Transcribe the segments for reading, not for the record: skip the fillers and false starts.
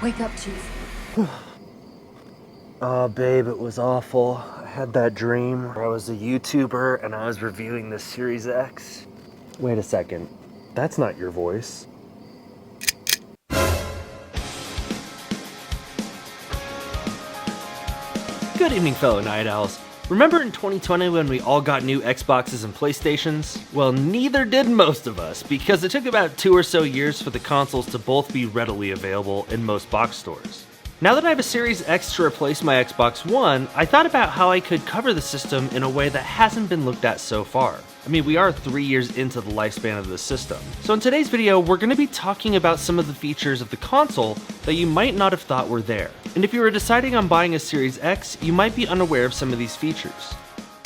Wake up, Chief. Oh, babe, it was awful. I had that dream where I was a YouTuber and I was reviewing the Series X. Wait a second. That's not your voice. Good evening, fellow Night Owls. Remember in 2020 when we all got new Xboxes and PlayStations? Well, neither did most of us, because it took about 2 or so years for the consoles to both be readily available in most box stores. Now that I have a Series X to replace my Xbox One, I thought about how I could cover the system in a way that hasn't been looked at so far. I mean, we are 3 years into the lifespan of the system. So in today's video, we're going to be talking about some of the features of the console that you might not have thought were there. And if you were deciding on buying a Series X, you might be unaware of some of these features.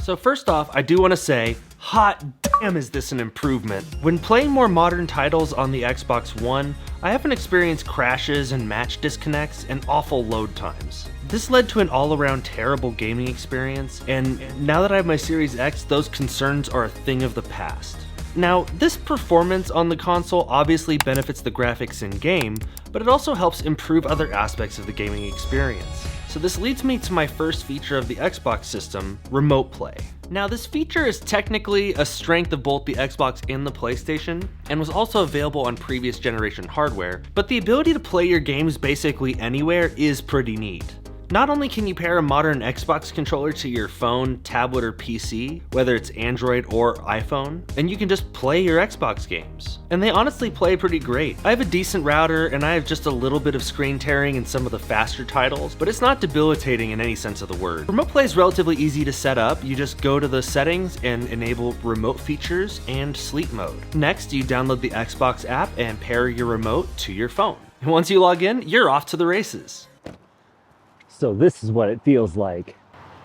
So first off, I do want to say, hot damn is this an improvement. When playing more modern titles on the Xbox One, I often experienced crashes and match disconnects and awful load times. This led to an all-around terrible gaming experience, and now that I have my Series X, those concerns are a thing of the past. Now, this performance on the console obviously benefits the graphics in-game, but it also helps improve other aspects of the gaming experience. So this leads me to my first feature of the Xbox system, Remote Play. Now this feature is technically a strength of both the Xbox and the PlayStation, and was also available on previous generation hardware, but the ability to play your games basically anywhere is pretty neat. Not only can you pair a modern Xbox controller to your phone, tablet, or PC, whether it's Android or iPhone, and you can just play your Xbox games. And they honestly play pretty great. I have a decent router and I have just a little bit of screen tearing in some of the faster titles, but it's not debilitating in any sense of the word. Remote Play is relatively easy to set up. You just go to the settings and enable remote features and sleep mode. Next, you download the Xbox app and pair your remote to your phone. And once you log in, you're off to the races. So this is what it feels like.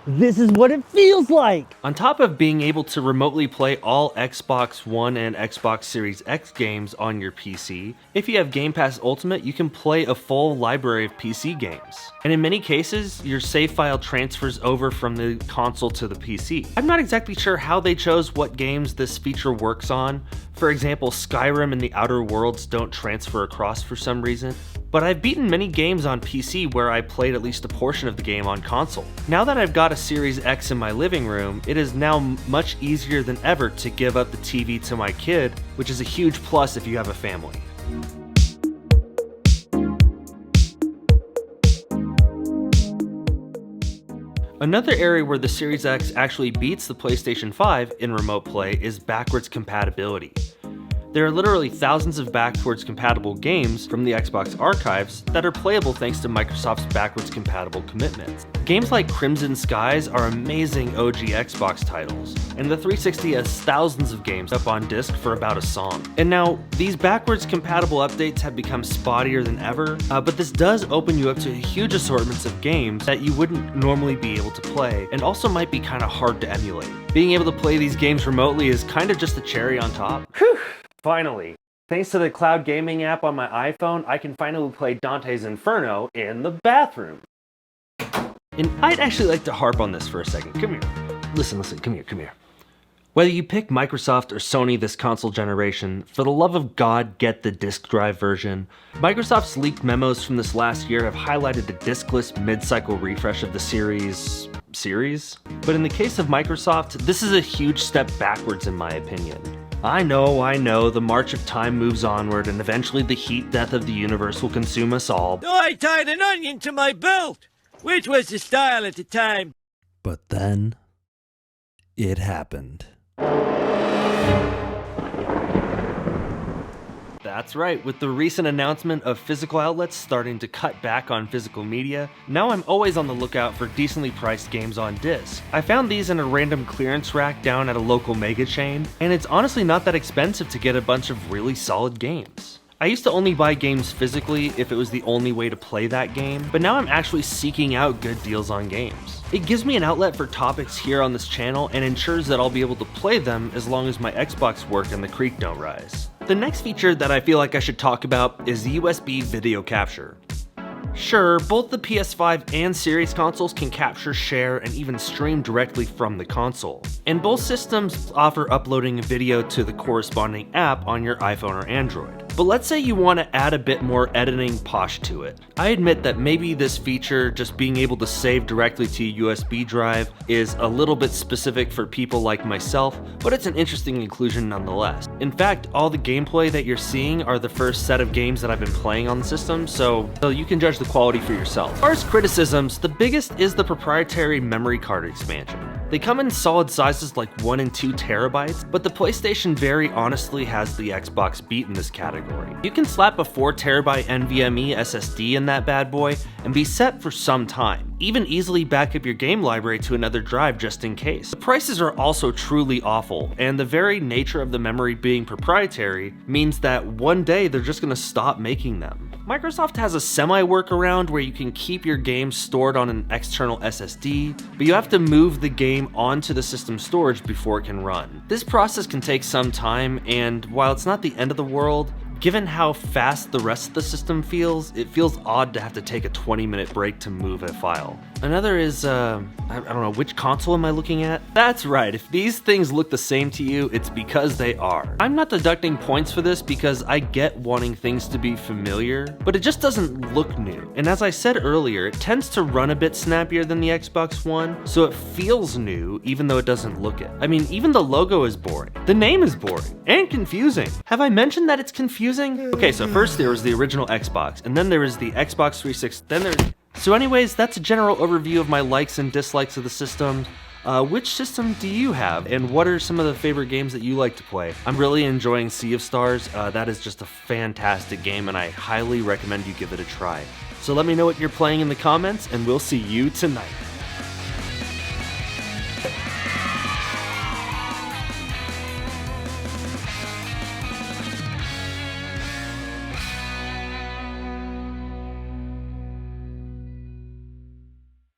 This is what it feels like! On top of being able to remotely play all Xbox One and Xbox Series X games on your PC, if you have Game Pass Ultimate, you can play a full library of PC games. And in many cases, your save file transfers over from the console to the PC. I'm not exactly sure how they chose what games this feature works on. For example, Skyrim and the Outer Worlds don't transfer across for some reason. But I've beaten many games on PC where I played at least a portion of the game on console. Now that I've got a Series X in my living room, it is now much easier than ever to give up the TV to my kid, which is a huge plus if you have a family. Another area where the Series X actually beats the PlayStation 5 in Remote Play is backwards compatibility. There are literally thousands of backwards compatible games from the Xbox archives that are playable thanks to Microsoft's backwards compatible commitment. Games like Crimson Skies are amazing OG Xbox titles, and the 360 has thousands of games up on disc for about a song. And now, these backwards compatible updates have become spottier than ever, but this does open you up to huge assortments of games that you wouldn't normally be able to play, and also might be kind of hard to emulate. Being able to play these games remotely is kind of just the cherry on top. Whew. Finally, thanks to the cloud gaming app on my iPhone, I can finally play Dante's Inferno in the bathroom. And I'd actually like to harp on this for a second. Come here. Listen, come here. Whether you pick Microsoft or Sony this console generation, for the love of God, get the disk drive version. Microsoft's leaked memos from this last year have highlighted the diskless mid-cycle refresh of the series. But in the case of Microsoft, this is a huge step backwards in my opinion. I know, the march of time moves onward and eventually the heat death of the universe will consume us all. I tied an onion to my belt, which was the style at the time. But then, it happened. That's right, with the recent announcement of physical outlets starting to cut back on physical media, now I'm always on the lookout for decently priced games on disc. I found these in a random clearance rack down at a local mega chain, and it's honestly not that expensive to get a bunch of really solid games. I used to only buy games physically if it was the only way to play that game, but now I'm actually seeking out good deals on games. It gives me an outlet for topics here on this channel and ensures that I'll be able to play them as long as my Xbox work and the creek don't rise. The next feature that I feel like I should talk about is USB video capture. Sure, both the PS5 and Series consoles can capture, share, and even stream directly from the console. And both systems offer uploading a video to the corresponding app on your iPhone or Android. But let's say you want to add a bit more editing posh to it. I admit that maybe this feature, just being able to save directly to a USB drive, is a little bit specific for people like myself, but it's an interesting inclusion nonetheless. In fact, all the gameplay that you're seeing are the first set of games that I've been playing on the system, so you can judge the quality for yourself. As far as criticisms, the biggest is the proprietary memory card expansion. They come in solid sizes like 1 and 2 terabytes, but the PlayStation very honestly has the Xbox beat in this category. You can slap a 4 terabyte NVMe SSD in that bad boy and be set for some time. Even easily back up your game library to another drive just in case. The prices are also truly awful, and the very nature of the memory being proprietary means that one day they're just gonna stop making them. Microsoft has a semi-workaround where you can keep your games stored on an external SSD, but you have to move the game onto the system storage before it can run. This process can take some time, and while it's not the end of the world, given how fast the rest of the system feels, it feels odd to have to take a 20-minute break to move a file. Another is, I don't know, which console am I looking at? That's right, if these things look the same to you, it's because they are. I'm not deducting points for this because I get wanting things to be familiar, but it just doesn't look new. And as I said earlier, it tends to run a bit snappier than the Xbox One, so it feels new even though it doesn't look it. I mean, even the logo is boring. The name is boring and confusing. Have I mentioned that it's confusing? Okay, so first there was the original Xbox, and then there was the Xbox 360, then there's... So anyways, that's a general overview of my likes and dislikes of the system. Which system do you have, and what are some of the favorite games that you like to play? I'm really enjoying Sea of Stars. That is just a fantastic game, and I highly recommend you give it a try. So let me know what you're playing in the comments, and we'll see you tonight.